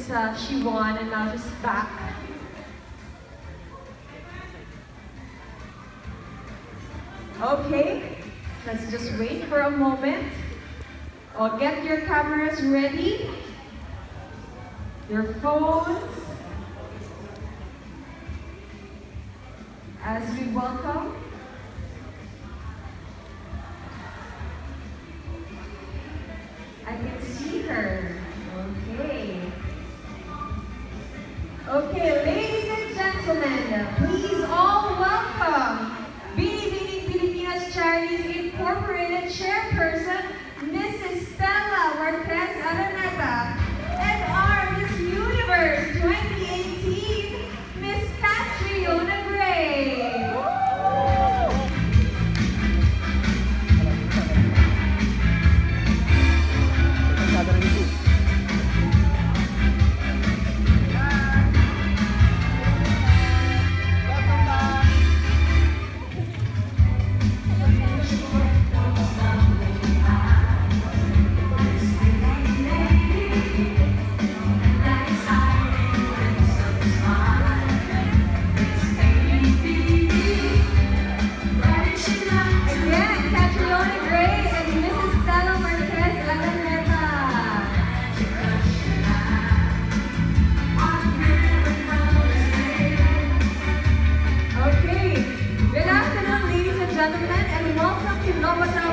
she won and now she's back. Okay, let's just wait for a moment. Or get your cameras ready, your phones, as we welcome. I can see her. Okay. Okay, ladies and gentlemen, please all welcome Binibining Pilipinas Charities Incorporated Chairperson, Mrs. Stella Marquez Araneta, and our Miss Universe 2018, Miss Catriona Gray. Gentlemen, and welcome to Novotel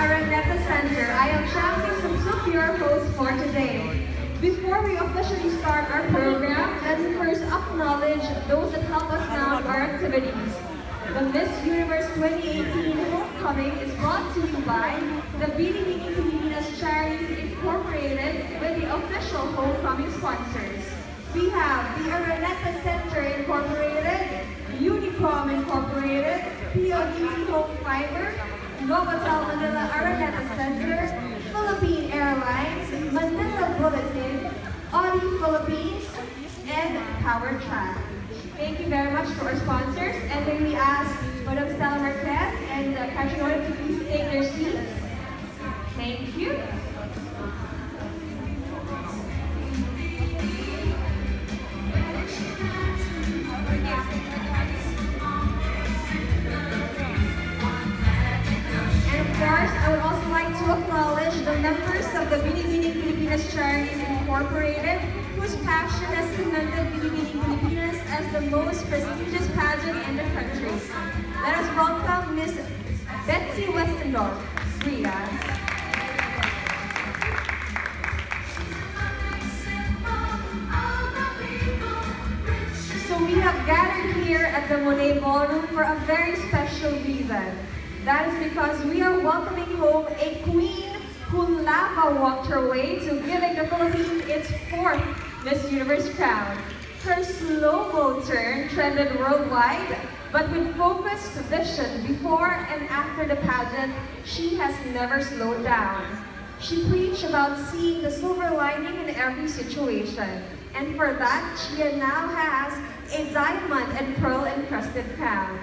Araneta Center. I am Shamsi Sumsuk, your host for today. Before we officially start our program, let's first acknowledge those that help us mount our activities. The Miss Universe 2018 Homecoming is brought to you by the Binibining Pilipinas Charities Incorporated with the official homecoming sponsors. We have the Araneta Center Incorporated, Unicom Incorporated, PODC Home Fiber, Novotel Manila Araneta Center, Philippine Airlines, Manila Bulletin, Audi Philippines, and Power Track. Thank you very much to our sponsors, and then we ask Madam Stella Marquez and Catriona to please take their seats. Thank you. I would also like to acknowledge the members of the Binibining Pilipinas Charities Incorporated, whose passion has cemented Binibining Pilipinas as the most prestigious pageant in the country. Let us welcome Miss Betsy Westendorf, Bria. So we have gathered here at the Monet Ballroom for a very special reason. That is because we are welcoming home a queen who lava walked her way to giving the Philippines its 4th Miss Universe crown. Her slow-mo turn trended worldwide, but with focused vision before and after the pageant, she has never slowed down. She preached about seeing the silver lining in every situation, and for that, she now has a diamond and pearl encrusted crown.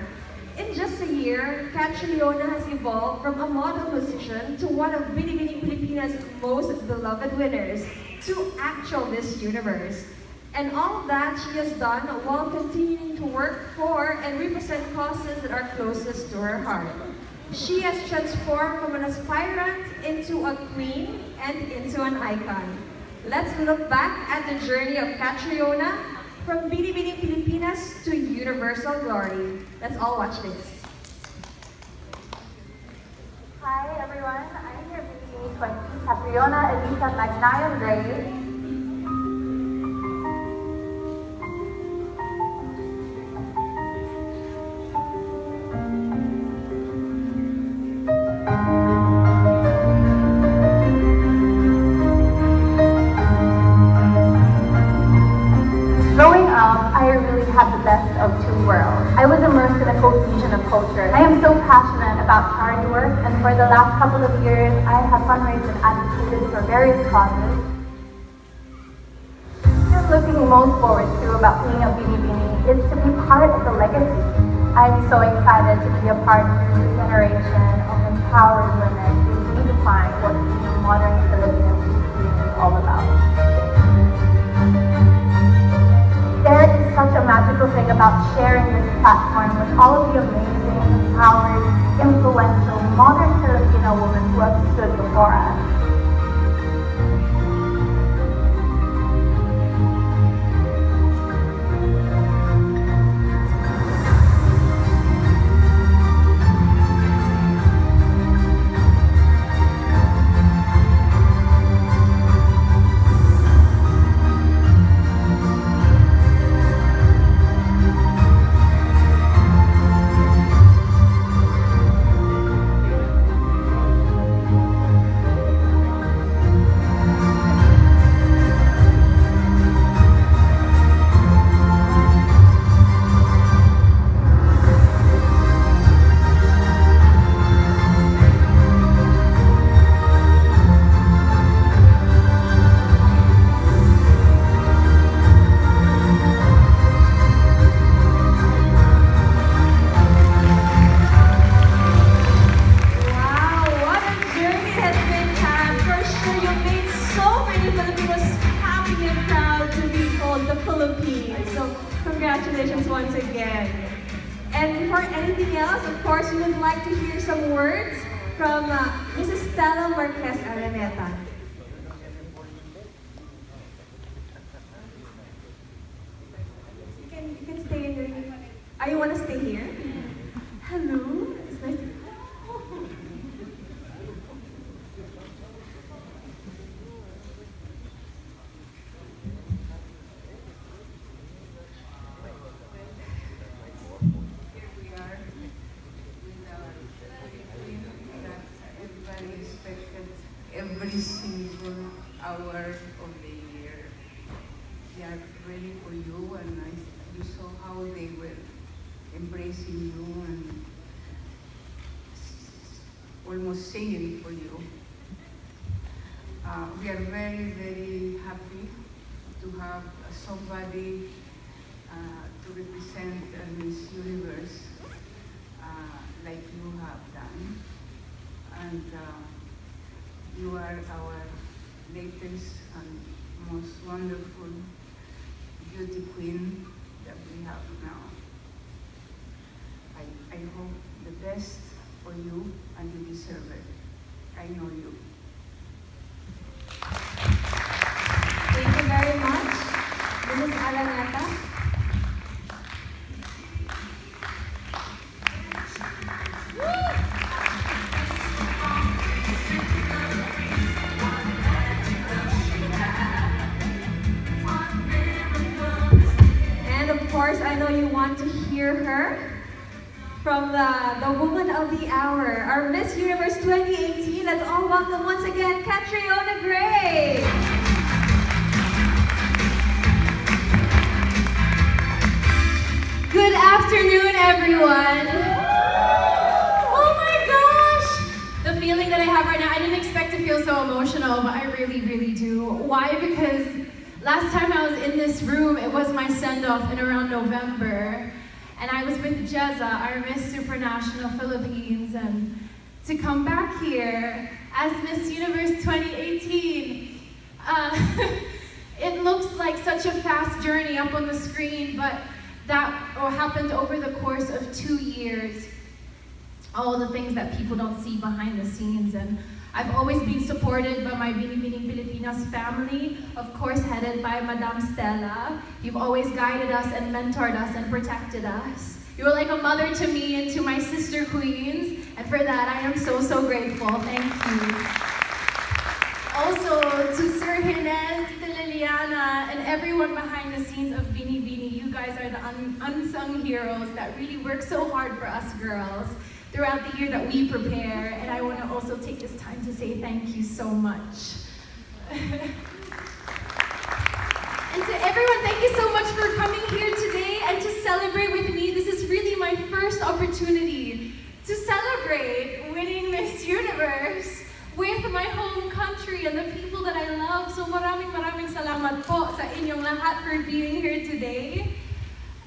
In just a year, Catriona has evolved from a model musician to one of Binibining Pilipinas' most beloved winners, to actual Miss Universe. And all of that she has done while continuing to work for and represent causes that are closest to her heart. She has transformed from an aspirant into a queen and into an icon. Let's look back at the journey of Catriona from Binibining Pilipinas to universal glory. Let's all watch this. Hi everyone, I'm here Binibining 20, Catriona Elisa Magnayon Gray. Have the best of two worlds. I was immersed in a cohesion of culture. I am so passionate about charity work, and for the last couple of years, I have fundraised and advocated for various causes. What I'm looking most forward to about being a Binibining is to be part of the legacy. I'm so excited to be a part of the new generation of empowered women who redefine what being a modern Filipino is all about. magical thing about sharing this platform with all of the amazing, empowered, influential, modern Filipino women who have stood before us. Congratulations once again. And before anything else, of course, we would like to hear some words from Mrs. Stella Marquez Araneta. You can stay in your... you want to stay here? Hello. It's nice to... Every single hour of the year. They are ready for you, and you saw how they were embracing you and almost singing for you. We are very, very happy to have somebody to represent Miss Universe like you have done. And you are our latest and most wonderful beauty queen that we have now. I hope the best for you, and you deserve it. I know you. Thank you very much, Mrs. Araneta. I know you want to hear her from the Woman of the Hour, our Miss Universe 2018. Let's all welcome once again, Catriona Gray. Good afternoon, everyone. Oh my gosh! The feeling that I have right now, I didn't expect to feel so emotional, but I really, really do. Why? Because last time I was in this room, it was my send-off in around November, and I was with Jezza, our Miss Supranational Philippines, and to come back here as Miss Universe 2018, it looks like such a fast journey up on the screen, but that happened over the course of 2 years. All the things that people don't see behind the scenes, and I've always been supported by my Binibining Pilipinas family, of course headed by Madam Stella. You've always guided us and mentored us and protected us. You were like a mother to me and to my sister queens, and for that I am so, so grateful. Thank you. Also to Sir Hinel, Tita Liliana, and everyone behind the scenes of Binibini, you guys are the unsung heroes that really work so hard for us girls throughout the year that we prepare, and I want to also take this time to say thank you so much. And to everyone, thank you so much for coming here today and to celebrate with me. This is really my first opportunity to celebrate winning Miss Universe with my home country and the people that I love. So maraming salamat po sa inyong lahat for being here today.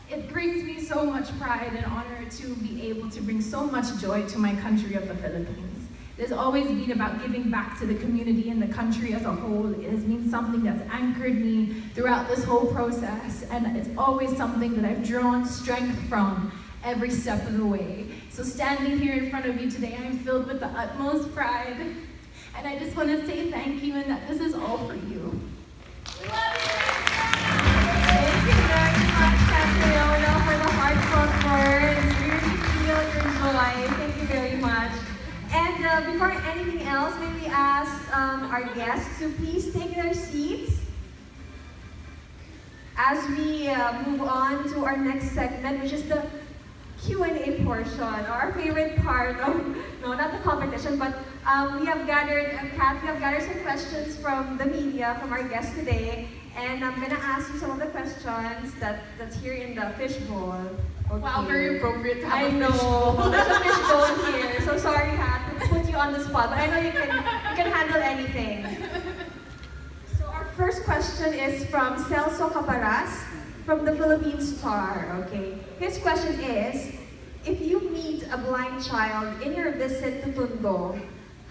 It brings me so much pride and honor to be able to bring so much joy to my country of the Philippines. It has always been about giving back to the community and the country as a whole. It has been something that's anchored me throughout this whole process, and it's always something that I've drawn strength from every step of the way. So standing here in front of you today, I'm filled with the utmost pride, and I just want to say thank you and that this is all for you. Thank you very much, Catriona, for the heartfelt words. We really feel your joy. Thank you very much. And before anything else, may we ask our guests to please take their seats as we move on to our next segment, which is the Q&A portion, our favorite part of, no, not the competition, but we have gathered some questions from the media, from our guests today, and I'm gonna ask you some of the questions that's here in the fishbowl. Okay. Wow, very appropriate to have I a know. fishbowl. There's a fishbowl here, so sorry, Hat, to put you on the spot, but I know you can handle anything. So our first question is from Celso Caparas from the Philippine Star. Okay, his question is: if you meet a blind child in your visit to Tondo,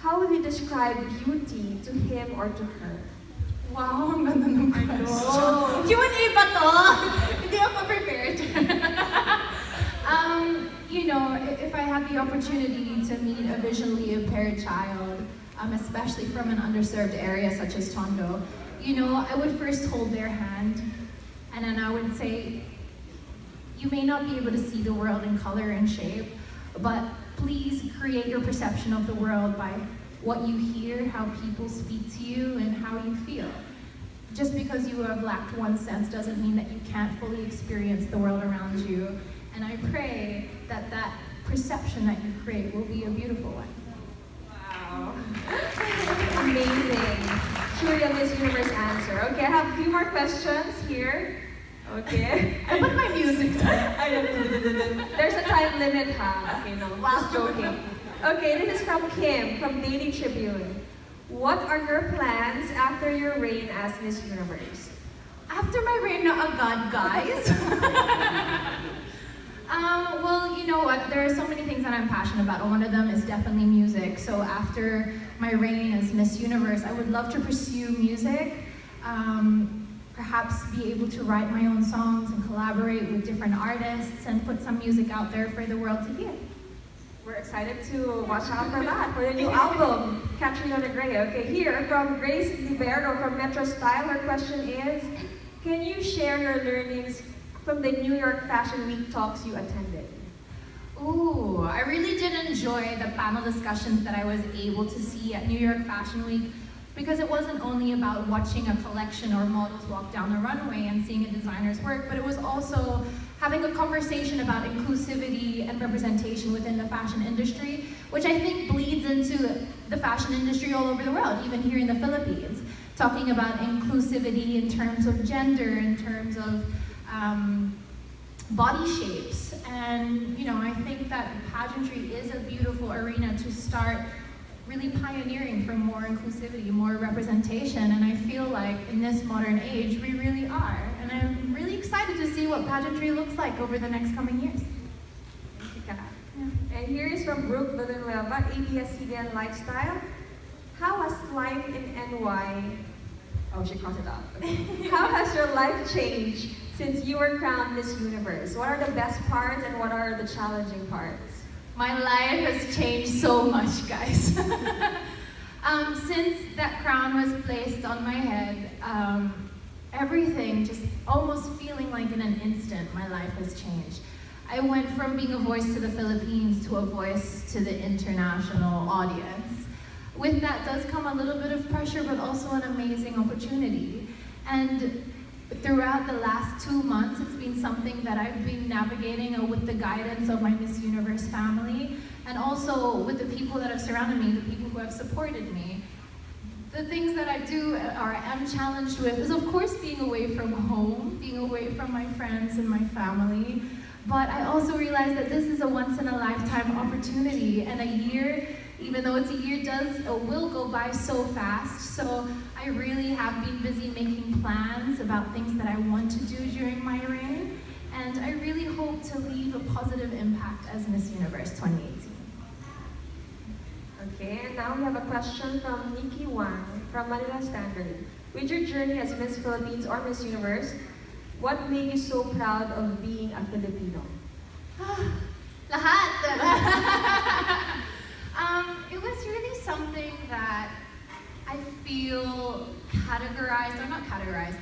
how would you describe beauty to him or to her? Wow, ang ganda ng question. know. Q&A ba to? Hindi ako prepared. You know, if I had the opportunity to meet a visually impaired child, especially from an underserved area such as Tondo, you know, I would first hold their hand, and then I would say, you may not be able to see the world in color and shape, but please create your perception of the world by what you hear, how people speak to you, and how you feel. Just because you have lacked one sense doesn't mean that you can't fully experience the world around you. And I pray that that perception that you create will be a beautiful one. Wow. Amazing. Truly a Miss Universe answer. Okay, I have a few more questions here. Okay. I put my music down. There's a time limit, ha? Okay, no, just joking. Okay, this is from Kim, from Daily Tribune. What are your plans after your reign as Miss Universe? After my reign na agad, guys. Well, you know what? There are so many things that I'm passionate about. One of them is definitely music. So after my reign as Miss Universe, I would love to pursue music. Perhaps be able to write my own songs and collaborate with different artists and put some music out there for the world to hear. We're excited to watch out for that, for the new album, Catriona Gray. Okay, here from Grace Libero from Metro Style, her question is, can you share your learnings from the New York Fashion Week talks you attended? Ooh, I really did enjoy the panel discussions that I was able to see at New York Fashion Week, because it wasn't only about watching a collection or models walk down the runway and seeing a designer's work, but it was also having a conversation about inclusivity and representation within the fashion industry, which I think bleeds into the fashion industry all over the world, even here in the Philippines. Talking about inclusivity in terms of gender, in terms of body shapes. And you know, I think that pageantry is a beautiful arena to start really pioneering for more inclusivity, more representation, and I feel like in this modern age, we really are. And I'm really excited to see what pageantry looks like over the next coming years. Thank you, Kat. Yeah. And here is from Brooke Villanueva, ABS-CBN Lifestyle. How has life in NY, oh, she crossed it out. Okay. How has your life changed since you were crowned Miss Universe? What are the best parts and what are the challenging parts? My life has changed so much, guys. Since that crown was placed on my head, everything just almost feeling like in an instant, my life has changed. I went from being a voice to the Philippines to a voice to the international audience. With that does come a little bit of pressure, but also an amazing opportunity. And throughout the last 2 months, it's been something that I've been navigating with the guidance of my Miss Universe family, and also with the people that have surrounded me, the people who have supported me. The things that I do or am challenged with is, of course, being away from home, being away from my friends and my family. But I also realize that this is a once-in-a-lifetime opportunity, and a year, even though it's a year, will go by so fast. So I really have been busy making plans about things that I want to do during my reign, and I really hope to leave a positive impact as Miss Universe 2018. Okay, and now we have a question from Nikki Wang from Manila Standard. With your journey as Miss Philippines or Miss Universe, what made you so proud of being a Filipino? Lahat! It was really something that I feel categorized, or not categorized,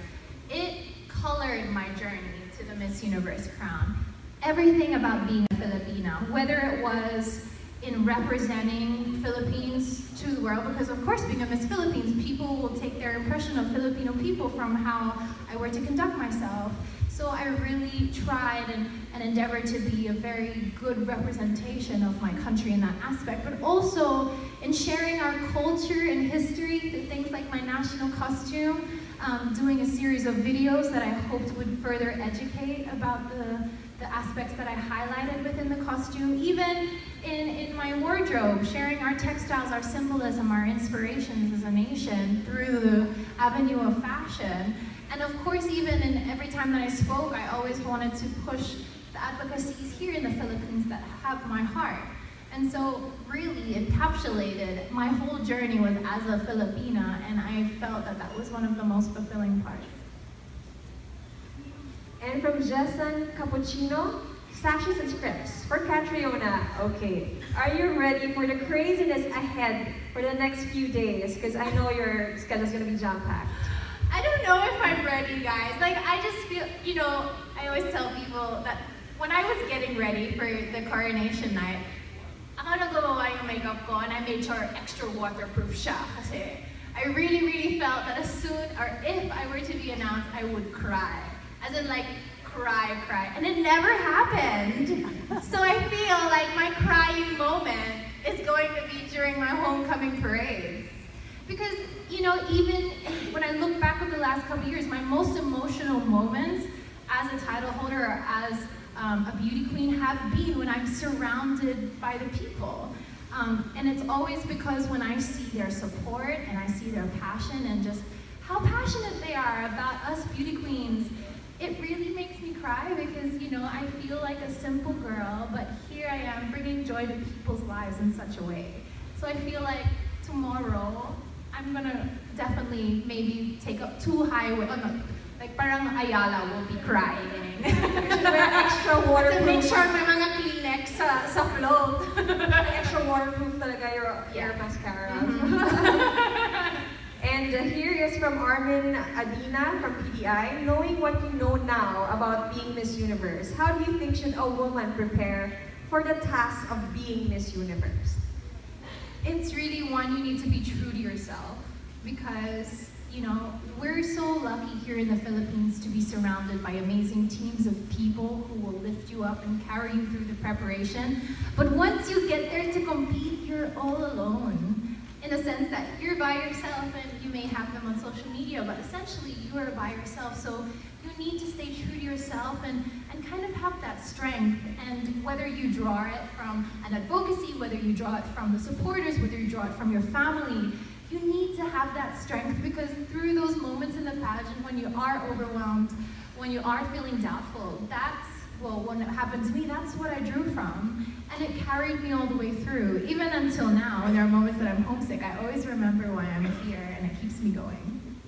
it colored my journey to the Miss Universe crown. Everything about being a Filipina, whether it was in representing Philippines to the world, because of course being a Miss Philippines, people will take their impression of Filipino people from how I were to conduct myself. So I really tried and endeavored to be a very good representation of my country in that aspect, but also in sharing our culture and history, things like my national costume, doing a series of videos that I hoped would further educate about the aspects that I highlighted within the costume, even in my wardrobe, sharing our textiles, our symbolism, our inspirations as a nation through the avenue of fashion. And of course, even in every time that I spoke, I always wanted to push the advocacies here in the Philippines that have my heart. And so really encapsulated my whole journey was as a Filipina, and I felt that that was one of the most fulfilling parts. And from Jessan Cappuccino, sashes and scripts for Catriona. Okay, are you ready for the craziness ahead for the next few days? Because I know your schedule's gonna be jam-packed. I don't know if I'm ready, guys. Like, I just feel, you know, I always tell people that when I was getting ready for the coronation night, ako nagawa yung makeup ko, and I made sure extra waterproof siya. Kasi I really felt that as soon, or if I were to be announced, I would cry. As in, like, cry. And it never happened. So I feel like my crying moment is going to be during my homecoming parades. Because, you know, even when I look back over the last couple of years, my most emotional moments as a title holder or as a beauty queen have been when I'm surrounded by the people. And it's always because when I see their support and I see their passion and just how passionate they are about us beauty queens, it really makes me cry because, you know, I feel like a simple girl, but here I am bringing joy to people's lives in such a way. So I feel like tomorrow, I'm gonna definitely maybe take up too high, like parang Ayala will be crying. You should wear extra waterproof. To make sure may mga Kleenex sa float. Extra waterproof talaga your mascara. And here is from Armin Adina from PDI. Knowing what you know now about being Miss Universe, how do you think should a woman prepare for the task of being Miss Universe? It's really one, you need to be true to yourself because, you know, we're so lucky here in the Philippines to be surrounded by amazing teams of people who will lift you up and carry you through the preparation. But once you get there to compete, you're all alone. In a sense that you're by yourself and you may have them on social media, but essentially you are by yourself. So you need to stay true to yourself and kind of have that strength. And whether you draw it from an advocacy, whether you draw it from the supporters, whether you draw it from your family, you need to have that strength because through those moments in the pageant when you are overwhelmed, when you are feeling doubtful, that's, well, when it happened to me, that's what I drew from. And it carried me all the way through. Even until now, when there are moments that I'm homesick, I always remember why I'm here and it keeps me going.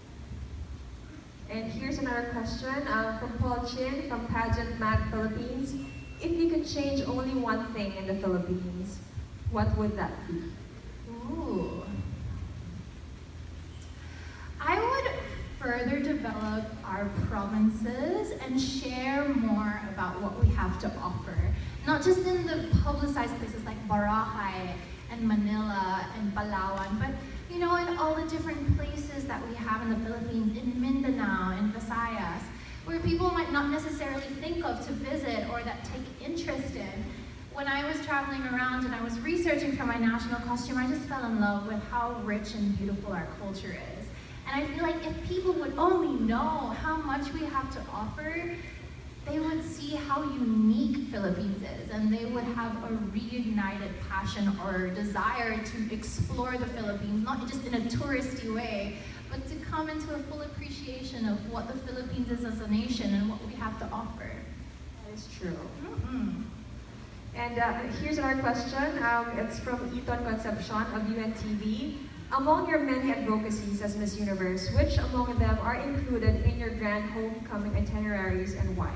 And here's another question from Paul Chin from Pageant Mag Philippines. If you could change only one thing in the Philippines, what would that be? Ooh. I would further develop our provinces and share more about what we have to offer. Not just in the publicized places like Boracay and Manila and Palawan, but you know, in all the different places that we have in the Philippines, in Mindanao, in Visayas, where people might not necessarily think of to visit or that take interest in. When I was traveling around and I was researching for my national costume, I just fell in love with how rich and beautiful our culture is. And I feel like if people would only know how much we have to offer, they would see how unique Philippines is, and they would have a reignited passion or desire to explore the Philippines, not just in a touristy way, but to come into a full appreciation of what the Philippines is as a nation and what we have to offer. That is true. And here's another question. It's from Eton Concepcion of UNTV. Among your many advocacies as Miss Universe, which among them are included in your grand homecoming itineraries and why?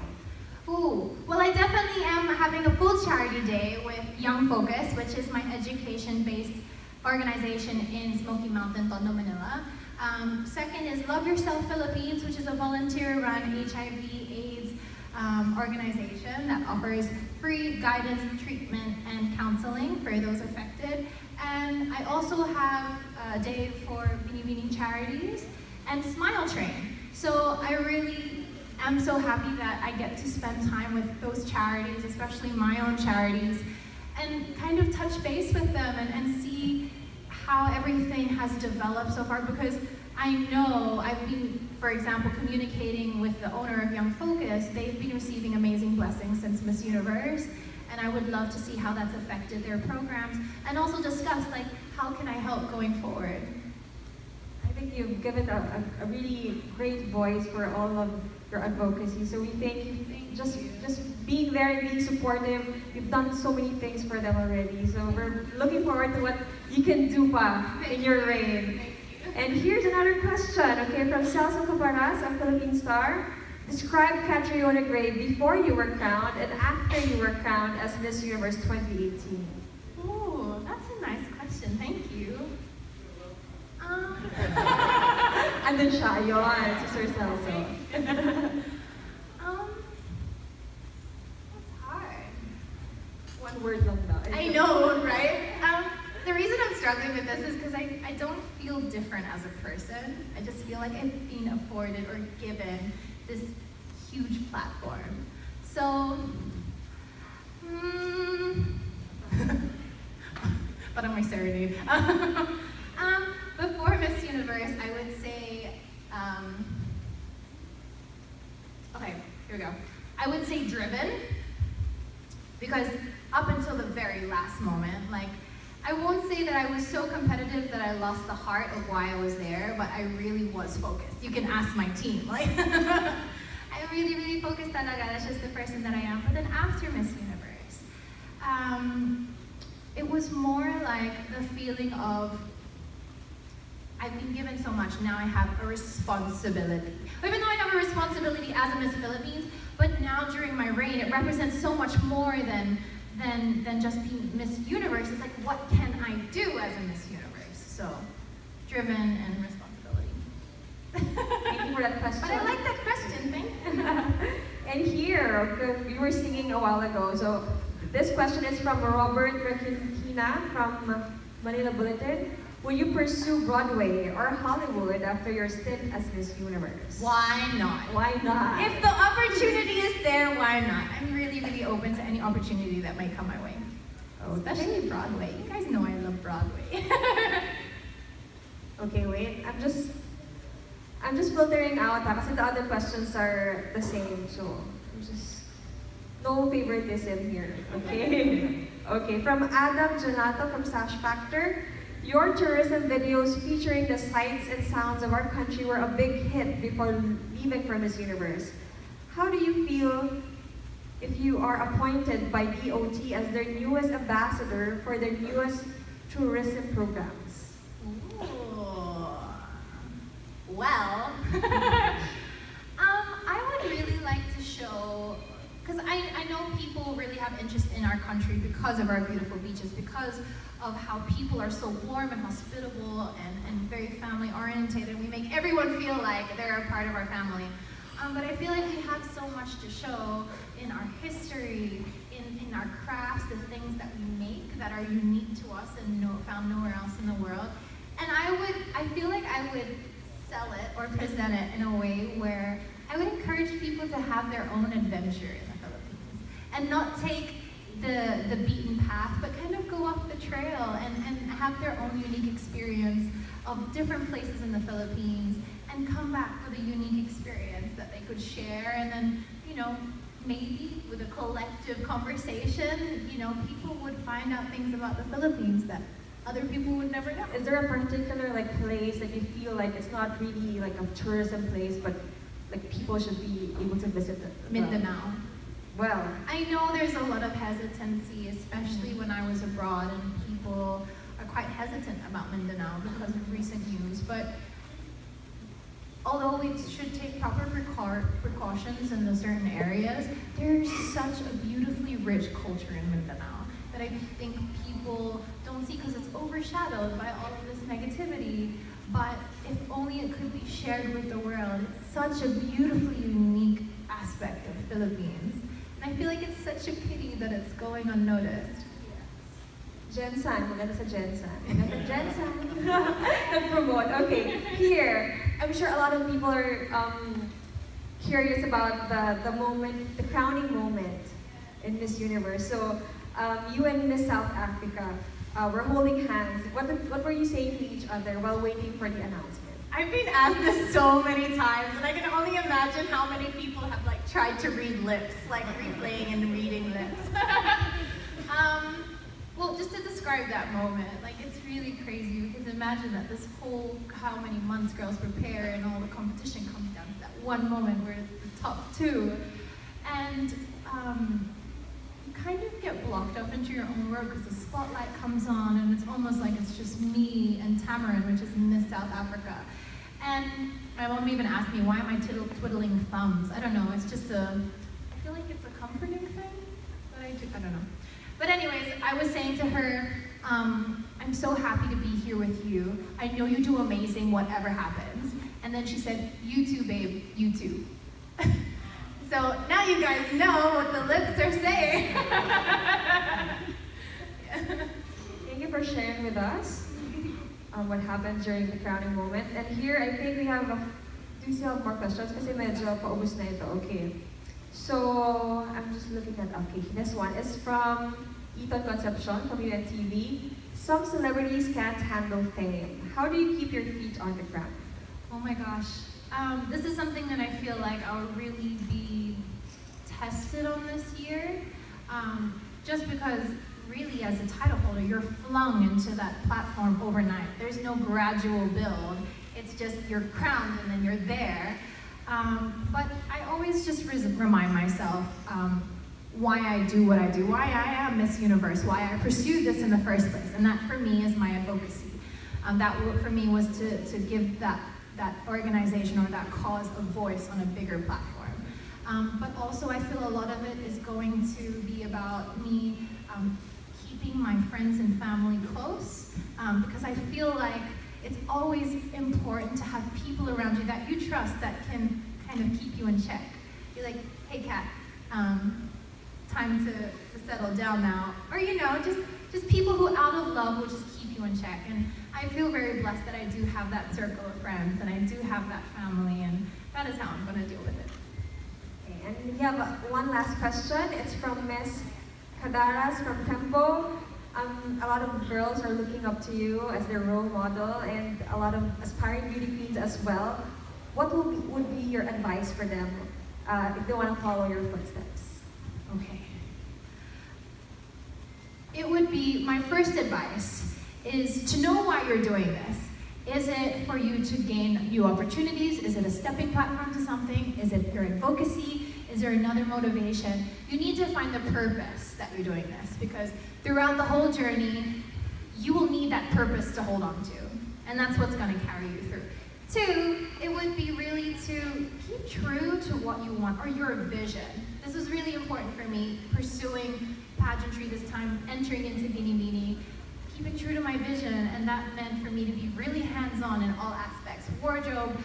Ooh, well, I definitely am having a full charity day with Young Focus, which is my education-based organization in Smoky Mountain, Tondo, Manila. Second is Love Yourself Philippines, which is a volunteer-run HIV/AIDS organization that offers free guidance, treatment, and counseling for those affected. And I also have a day for Bini Bini Charities and Smile Train. So I really am so happy that I get to spend time with those charities, especially my own charities, and kind of touch base with them and see how everything has developed so far, because I know I've been, for example, communicating with the owner of Young Focus. They've been receiving amazing blessings since Miss Universe, and I would love to see how that's affected their programs, and also discuss, like, how can I help going forward? I think you've given a really great voice for all of your advocacy. So we thank you. Just being there and being supportive. You've done so many things for them already. So we're looking forward to what you can do pa in your reign. And here's another question, okay, from Celso Caparas of Philippine Star. Describe Catriona Gray before you were crowned and after you were crowned as Miss Universe 2018. Ooh, that's a nice question. Thank you. Andun siya, yun, si Sir Celso. That's hard. One word lang daw. I know, right? The reason I'm struggling with this is because I don't feel different as a person. I just feel like I've been afforded or given this huge platform. So, parang may serenade. Before Miss Universe, I would say, okay, here we go. I would say driven, because up until the very last moment, like, I won't say that I was so competitive that I lost the heart of why I was there, but I really was focused. You can ask my team, like, I really, really focused talaga. That's just the person that I am. But then after Miss Universe, it was more like the feeling of, I've been given so much, now I have a responsibility. Even though I have a responsibility as a Miss Philippines, but now during my reign, it represents so much more than just being Miss Universe. It's like, what can I do as a Miss Universe? So, driven and responsibility. Thank you for that question. But I like that question, thank you. And here, okay, we were singing a while ago, so this question is from Robert Requintina from Manila Bulletin. Will you pursue Broadway or Hollywood after your stint as Miss Universe? Why not? Why not? If the opportunity is there, why not? I'm really, really open to any opportunity that might come my way. Especially Broadway. You guys know I love Broadway. Okay, wait. I'm just filtering out kasi the other questions are the same. So, I'm just no favoritism here. Okay. Okay. From Adam Jonato from Sash Factor. Your tourism videos featuring the sights and sounds of our country were a big hit before leaving for Miss Universe. How do you feel if you are appointed by DOT as their newest ambassador for their newest tourism programs? Ooh. Well, I would really like to show, because I know people really have interest in our country because of our beautiful beaches, because of how people are so warm and hospitable and very family oriented. We make everyone feel like they're a part of our family. But I feel like we have so much to show in our history, in our crafts, the things that we make that are unique to us and found nowhere else in the world. And I feel like I would sell it or present it in a way where I would encourage people to have their own adventure in the Philippines and not take the beaten path, but kind of go off the trail and have their own unique experience of different places in the Philippines and come back with a unique experience that they could share. And then, maybe with a collective conversation, people would find out things about the Philippines that other people would never know. Is there a particular place that you feel like it's not really like a tourism place, but like people should be able to visit Mindanao. Well, I know there's a lot of hesitancy, especially when I was abroad, and people are quite hesitant about Mindanao because of recent news. But although we should take proper precautions in the certain areas, there's such a beautifully rich culture in Mindanao that I think people don't see because it's overshadowed by all of this negativity. But if only it could be shared with the world. It's such a beautifully unique aspect of the Philippines. And I feel like it's such a pity that it's going unnoticed. Jensen, maganda sa Jensen. Maganda Jensen. Nag-promote. Okay, here, I'm sure a lot of people are curious about the moment, the crowning moment in Miss Universe. So, you and Miss South Africa were holding hands. What were you saying to each other while waiting for the announcement? I've been asked this so many times, and I can only imagine how many people have tried to read lips, like replaying and reading lips. Well, just to describe that moment, it's really crazy because imagine that this whole, how many months girls prepare and all the competition comes down to that one moment where it's the top two. And you kind of get blocked up into your own world because the spotlight comes on and it's almost like it's just me and Tamarin, which is Miss South Africa. And my mom even asked me, why am I twiddling thumbs? I don't know, it's just I feel like it's a comforting thing, but I don't know. But anyways, I was saying to her, I'm so happy to be here with you. I know you do amazing whatever happens. And then she said, you too, babe, you too. So now you guys know what the lips are saying. Thank you for sharing with us what happened during the crowning moment. And here, I think we have, do you still have more questions? Kasi medyo paubos na ito. Okay. So, I'm just looking at, okay, this one is from Eton Concepcion from UNTV. Some celebrities can't handle fame. How do you keep your feet on the ground? Oh my gosh. This is something that I feel like I'll really be tested on this year. Just because really as a title holder, you're flung into that platform overnight. There's no gradual build. It's just you're crowned and then you're there. But I always just remind myself why I do what I do, why I am Miss Universe, why I pursued this in the first place. And that for me is my advocacy. That for me was to give that organization or that cause a voice on a bigger platform. But also I feel a lot of it is going to be about me keeping my friends and family close, because I feel like it's always important to have people around you that you trust that can kind of keep you in check. You're like, hey Kat, time to settle down now. Or just people who out of love will just keep you in check. And I feel very blessed that I do have that circle of friends and I do have that family, and that is how I'm gonna deal with it. Okay, and we have one last question. It's from Miss Cadaras from Tempo. A lot of girls are looking up to you as their role model, and a lot of aspiring beauty queens as well. What would be your advice for them if they want to follow your footsteps? Okay. It would be, my first advice is to know why you're doing this. Is it for you to gain new opportunities? Is it a stepping platform to something? Is it your advocacy? Is there another motivation? You need to find the purpose that you're doing this, because throughout the whole journey, you will need that purpose to hold on to. And that's what's gonna carry you through. Two, it would be really to keep true to what you want, or your vision. This was really important for me, pursuing pageantry this time, entering into Beanie Beanie, keeping true to my vision, and that meant for me to be really hands-on in all aspects. Wardrobe,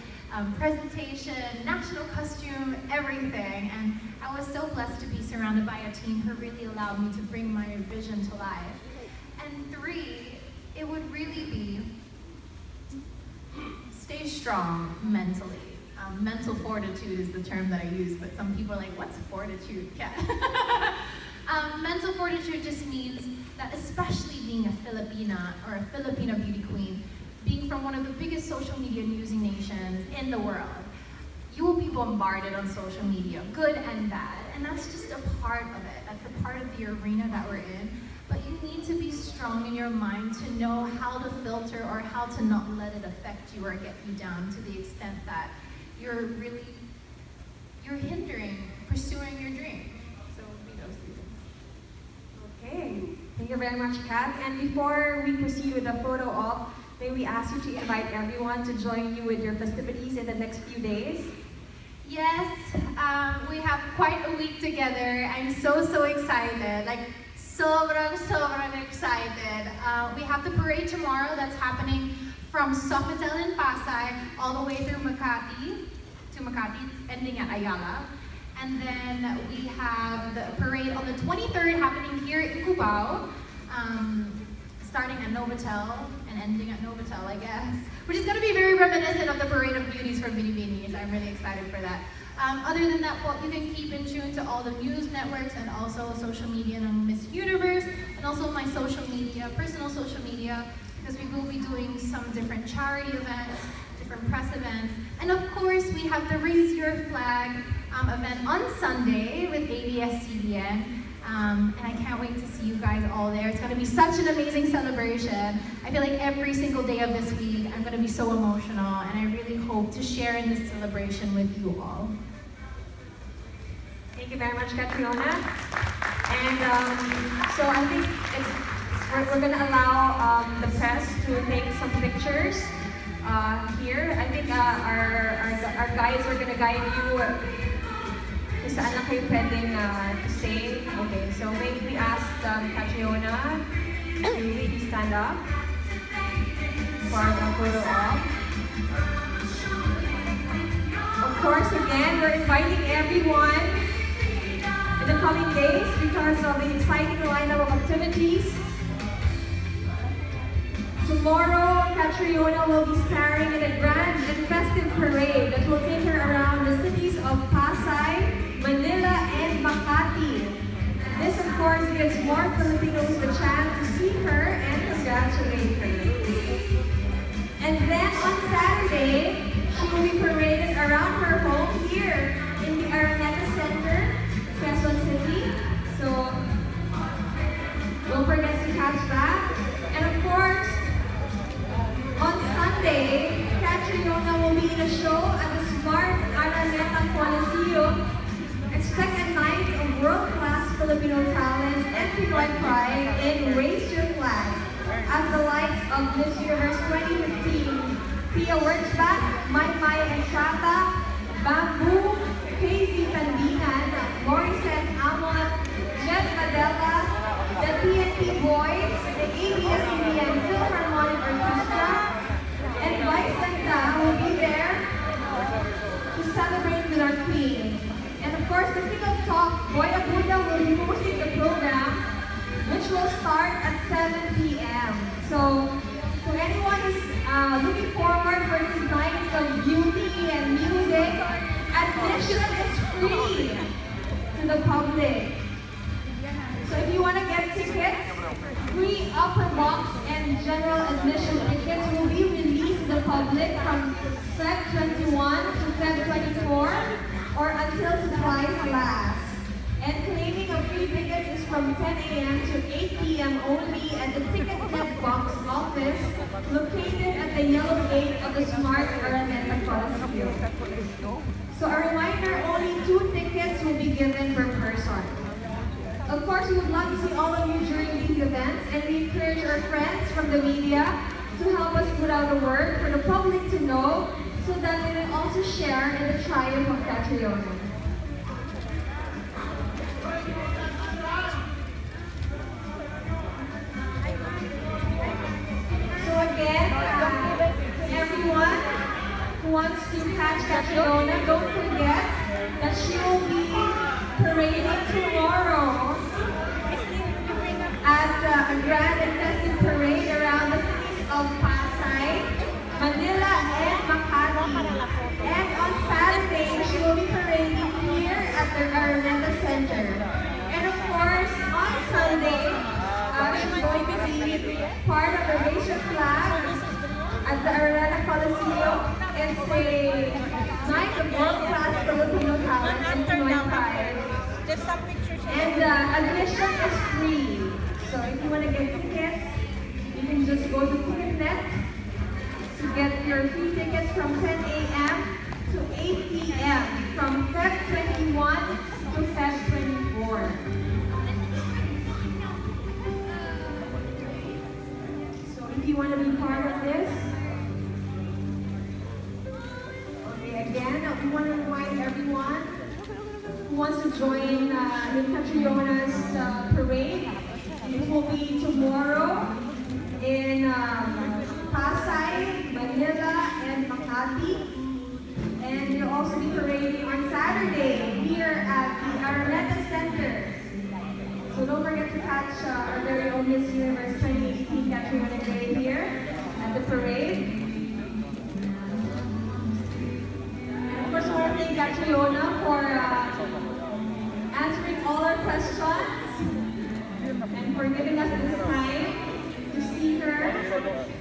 presentation, national costume, everything. And I was so blessed to be surrounded by a team who really allowed me to bring my vision to life. And three, it would really be stay strong mentally. Mental fortitude is the term that I use, but some people are like, what's fortitude? Yeah. Mental fortitude just means that, especially being a Filipina or a Filipino beauty queen, being from one of the biggest social media newsing nations in the world, you will be bombarded on social media, good and bad, and that's just a part of it. That's a part of the arena that we're in. But you need to be strong in your mind to know how to filter or how to not let it affect you or get you down to the extent that you're hindering pursuing your dream. So you very much, Kat. And before we proceed with the photo op, may we ask you to invite everyone to join you with your festivities in the next few days? Yes, we have quite a week together. I'm so excited. Like, sobrang excited. We have the parade tomorrow that's happening from Novotel in Pasay all the way through Makati, ending at Ayala. And then we have the parade on the 23rd happening here in Cubao, starting at Novotel and ending at Novotel, I guess. Which is going to be very reminiscent of the Parade of Beauties from Binibinis. I'm really excited for that. Other than that, well, you can keep in tune to all the news networks and also social media on Miss Universe, and also my social media, personal social media, because we will be doing some different charity events, different press events, and of course we have the Raise Your Flag event on Sunday with ABS-CBN. And I can't wait to see you guys all there. It's going to be such an amazing celebration. I feel like every single day of this week, I'm going to be so emotional, and I really hope to share in this celebration with you all. Thank you very much, Catriona. And so I think we're going to allow the press to take some pictures here. I think our guides are going to guide you kung saan lang kayo pwedeng to stay. Okay, so maybe we ask Catriona to maybe stand up for the photo op. Of course, again, we're inviting everyone in the coming days because of the exciting lineup of activities. Tomorrow, Catriona will be starring in a grand and festive parade that will take her around the cities of Pasay, Manila, and Makati. This, of course, gives more Filipinos the chance to see her and congratulate her. And then on Saturday, she will be paraded around her home here in the Araneta Center, Quezon City. So don't forget to catch that. And of course, on Sunday, Catriona will be in a show at the Smart Araneta Coliseum. Expect a night of world-class Filipino talent and Pinoy pride in Raise Your Flag as the likes of Miss Universe 2015, Pia Worksback, Mai and Chata, Bamboo, Casey Pandinan, Morissette Amon, Jet Madela, the TNT Boys, the ABS-CBN Philharmonic Orchestra, and Vice Ganda will be there to celebrate with our queen. And of course, the kickoff talk, Boy Abuda will be hosting the program, which will start at 7 p.m. So, to anyone who's looking forward for these nights of beauty and music, admission is free to the public. So if you want to get tickets, free upper box and general admission tickets will be released to the public from Feb 21 to Feb 24 or until supplies last. And claiming of free tickets is from 10 a.m. to 8 p.m. only at the Ticket Get Box office located at the yellow gate of the Smart Araneta Coliseum. So a reminder, only 2 tickets will be given per person. Of course, we would love to see all of you during these events, and we encourage our friends from the media to help us put out a word for the public to know so that they will also share in the triumph of Catriona. So again, everyone who wants to catch Catriona, don't forget that she will be parading tomorrow at a grand and festive parade around the cities of Pasay, Manila, and Makati. And on Saturday, she will be parading here at the Araneta Center. And of course, on Sunday, she's going to be part of the Raise Your Flag at the Araneta Coliseum. It's a night of world-class Filipino talent and Pinoy pride. And admission is free. So if you want to get tickets, you can just go to TicketNet to get your free tickets from 10 a.m. to 8 p.m. from Feb 21 to Feb 24. you want to be part of this? Okay, again, we want to remind everyone who wants to join in Catriona's parade. It will be tomorrow in Pasay, Manila, and Makati. And we'll also be parading on Saturday here at the Araneta Center. So don't forget to catch our very own Miss Universe 2018 Catriona Day here at the parade. And of course, we want to thank Catriona for answering all our questions and for giving us this time to see her